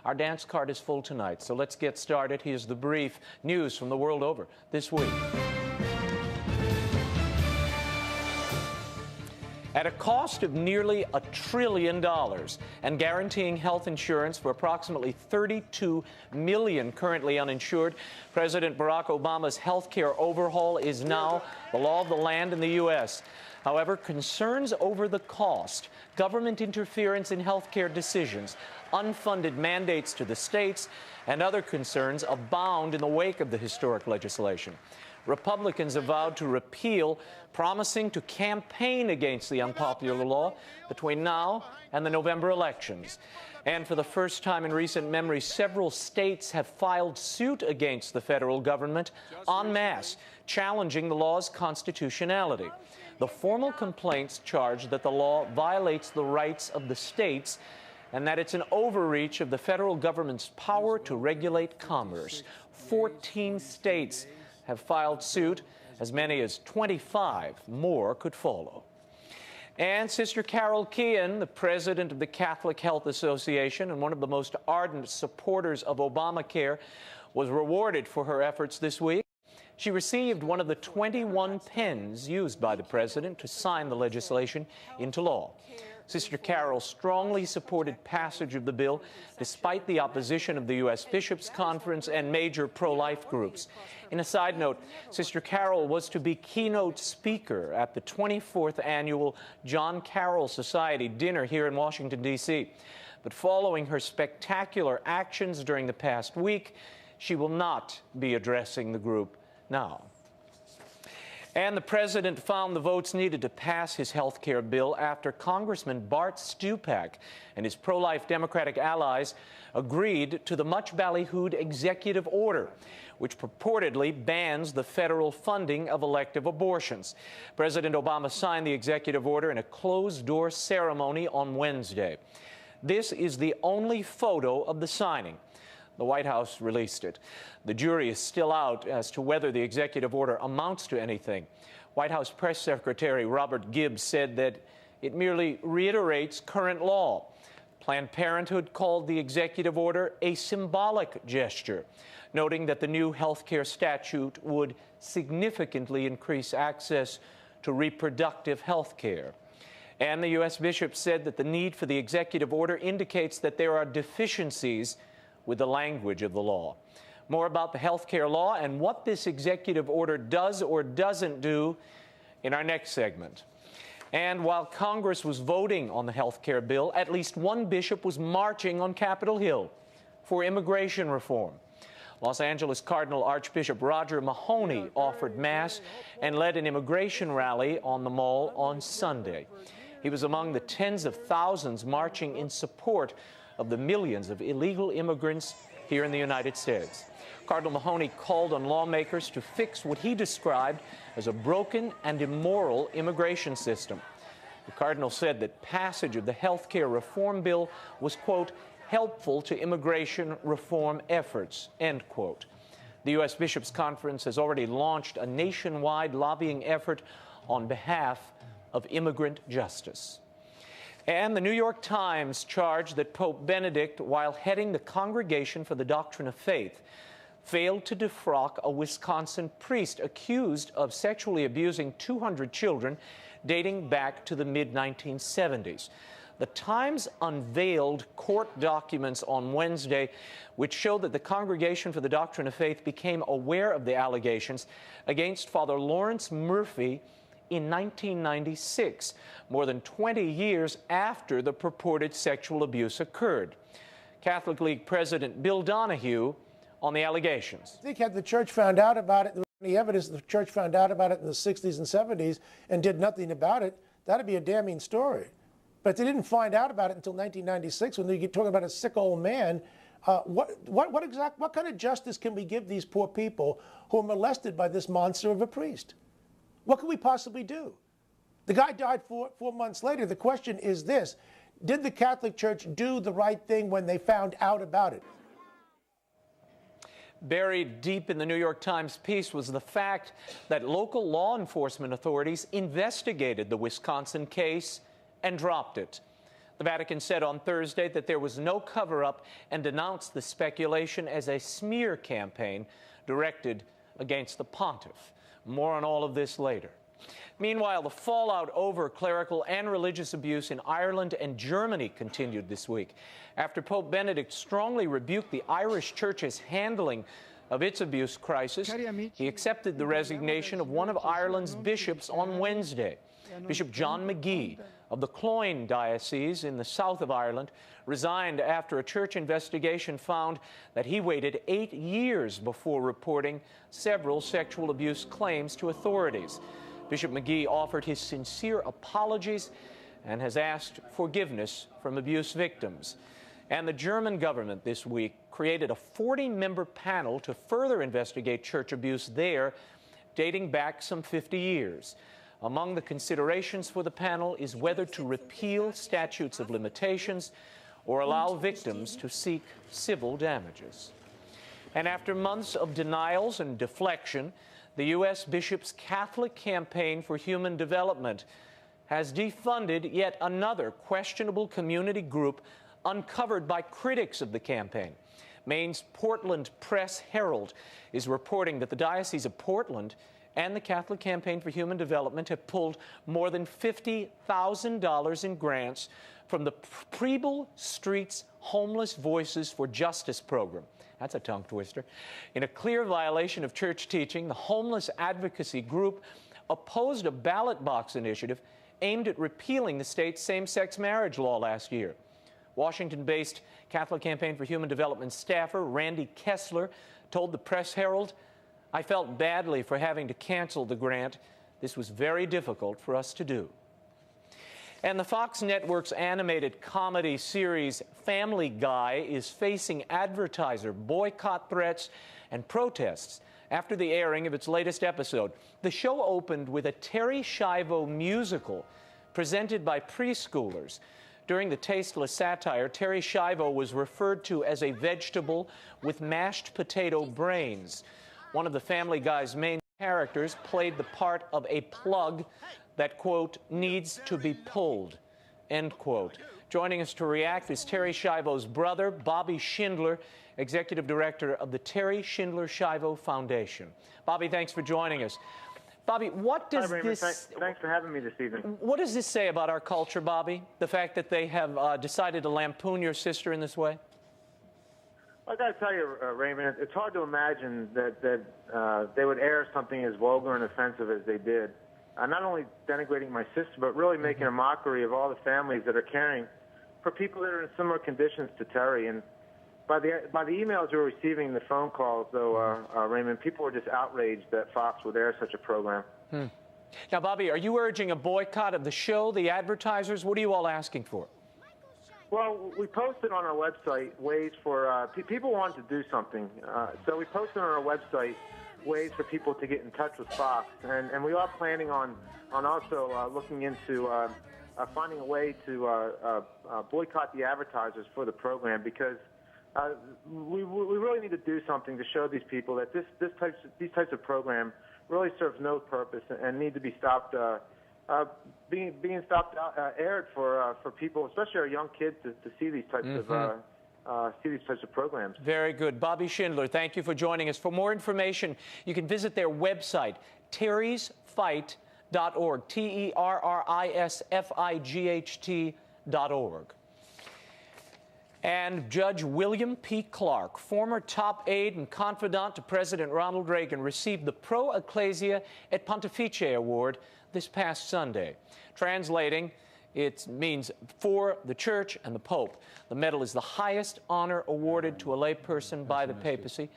Our dance card is full tonight, so let's get started. Here's the brief news from the world over this week. At a cost of nearly $1 trillion and guaranteeing health insurance for approximately 32 million currently uninsured, President Barack Obama's health care overhaul is now the law of the land in the U.S. However, concerns over the cost, government interference in health care decisions, unfunded mandates to the states, and other concerns abound in the wake of the historic legislation. Republicans have vowed to repeal, promising to campaign against the unpopular law between now and the November elections. And for the first time in recent memory, several states have filed suit against the federal government en masse, challenging the law's constitutionality. The formal complaints charge that the law violates the rights of the states and that it's an overreach of the federal government's power to regulate commerce. 14 states have filed suit. As many as 25 more could follow. And Sister Carol Keehan, the president of the Catholic Health Association and one of the most ardent supporters of Obamacare, was rewarded for her efforts this week. She received one of the 21 pens used by the president to sign the legislation into law. Sister Carol strongly supported passage of the bill despite the opposition of the U.S. Bishops' Conference and major pro-life groups. In a side note, Sister Carol was to be keynote speaker at the 24th annual John Carroll Society dinner here in Washington, D.C. But following her spectacular actions during the past week, she will not be addressing the group now. And the president found the votes needed to pass his health care bill after Congressman Bart Stupak and his pro-life Democratic allies agreed to the much ballyhooed executive order, which purportedly bans the federal funding of elective abortions. President Obama signed the executive order in a closed-door ceremony on Wednesday. This is the only photo of the signing. The White House released it. The jury is still out as to whether the executive order amounts to anything. White House Press Secretary Robert Gibbs said that it merely reiterates current law. Planned Parenthood called the executive order a symbolic gesture, noting that the new health care statute would significantly increase access to reproductive health care. And the U.S. bishops said that the need for the executive order indicates that there are deficiencies with the language of the law. More about the health care law and what this executive order does or doesn't do in our next segment. And while Congress was voting on the health care bill, at least one bishop was marching on Capitol Hill for immigration reform. Los Angeles Cardinal Archbishop Roger Mahoney offered Mass and led an immigration rally on the Mall on Sunday. He was among the tens of thousands marching in support of the millions of illegal immigrants here in the United States. Cardinal Mahoney called on lawmakers to fix what he described as a broken and immoral immigration system. The Cardinal said that passage of the health care reform bill was, quote, helpful to immigration reform efforts, end quote. The U.S. Bishops' Conference has already launched a nationwide lobbying effort on behalf of immigrant justice. And the New York Times charged that Pope Benedict, while heading the Congregation for the Doctrine of Faith, failed to defrock a Wisconsin priest accused of sexually abusing 200 children dating back to the mid-1970s. The Times unveiled court documents on Wednesday which show that the Congregation for the Doctrine of Faith became aware of the allegations against Father Lawrence Murphy in 1996, more than 20 years after the purported sexual abuse occurred. Catholic League President Bill Donahue on the allegations. I think had the church found out about it, there was any evidence the church found out about it in the 60s and 70s and did nothing about it, that'd be a damning story. But they didn't find out about it until 1996 when they get talking about a sick old man. What kind of justice can we give these poor people who are molested by this monster of a priest? What can we possibly do? The guy died 4 months later. The question is this: did the Catholic Church do the right thing when they found out about it? Buried deep in the New York Times piece was the fact that local law enforcement authorities investigated the Wisconsin case and dropped it. The Vatican said on Thursday that there was no cover-up and denounced the speculation as a smear campaign directed against the pontiff. More on all of this later. Meanwhile, the fallout over clerical and religious abuse in Ireland and Germany continued this week after Pope Benedict strongly rebuked the Irish Church's handling of its abuse crisis. He accepted the resignation of one of Ireland's bishops on Wednesday. Bishop John McGee of the Cloyne Diocese in the south of Ireland resigned after a church investigation found that he waited 8 years before reporting several sexual abuse claims to authorities. Bishop McGee offered his sincere apologies and has asked forgiveness from abuse victims. And the German government this week created a 40-member panel to further investigate church abuse there, dating back some 50 years. Among the considerations for the panel is whether to repeal statutes of limitations or allow victims to seek civil damages. And after months of denials and deflection, the U.S. Bishop's Catholic Campaign for Human Development has defunded yet another questionable community group uncovered by critics of the campaign. Maine's Portland Press-Herald is reporting that the Diocese of Portland and the Catholic Campaign for Human Development have pulled more than $50,000 in grants from the Preble Street's Homeless Voices for Justice program. That's a tongue twister. In a clear violation of church teaching, the homeless advocacy group opposed a ballot box initiative aimed at repealing the state's same-sex marriage law last year. Washington-based Catholic Campaign for Human Development staffer Randy Kessler told the Press-Herald, "I felt badly for having to cancel the grant. This was very difficult for us to do." And the Fox Network's animated comedy series Family Guy is facing advertiser boycott threats and protests after the airing of its latest episode. The show opened with a Terry Schiavo musical presented by preschoolers. During the tasteless satire, Terry Schiavo was referred to as a vegetable with mashed potato brains. One of the Family Guy's main characters played the part of a plug that, quote, needs to be pulled, end quote. Joining us to react is Terry Schiavo's brother, Bobby Schindler, executive director of the Terry Schindler Schiavo Foundation. Bobby, thanks for joining us. Bobby, what does this... Thanks for having me this evening. What does this say about our culture, Bobby? The fact that they have decided to lampoon your sister in this way? I got to tell you, Raymond, it's hard to imagine that they would air something as vulgar and offensive as they did. Not only denigrating my sister, but really making a mockery of all the families that are caring for people that are in similar conditions to Terry. And by the emails we were receiving, the phone calls, though, Raymond, people were just outraged that Fox would air such a program. Now, Bobby, are you urging a boycott of the show, the advertisers? What are you all asking for? Well, we posted on our website ways for people wanted to do something. So we posted on our website ways for people to get in touch with Fox. And we are planning on also looking into finding a way to boycott the advertisers for the program, because we really need to do something to show these people that these types of program really serves no purpose and need to be stopped, being stopped aired for people, especially our young kids, to see these types of programs. Very good. Bobby Schindler, thank you for joining us. For more information, you can visit their website, terrysfight.org, TERRISFIGHT.org. And Judge William P. Clark, former top aide and confidant to President Ronald Reagan, received the Pro Ecclesia et Pontificia Award this past Sunday. Translating, it means for the Church and the Pope. The medal is the highest honor awarded to a layperson by the papacy.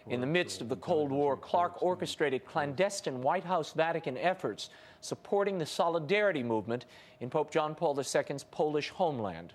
In the midst of the Cold War, Clark orchestrated clandestine White House Vatican efforts supporting the Solidarity movement in Pope John Paul II's Polish homeland.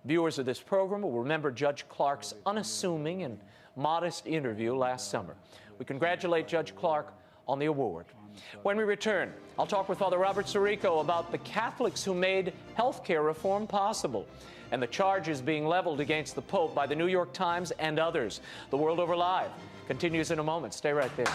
Viewers of this program will remember Judge Clark's unassuming and modest interview last summer. We congratulate Judge Clark on the award. When we return, I'll talk with Father Robert Sirico about the Catholics who made health care reform possible and the charges being leveled against the Pope by the New York Times and others. The World Over Live continues in a moment. Stay right there.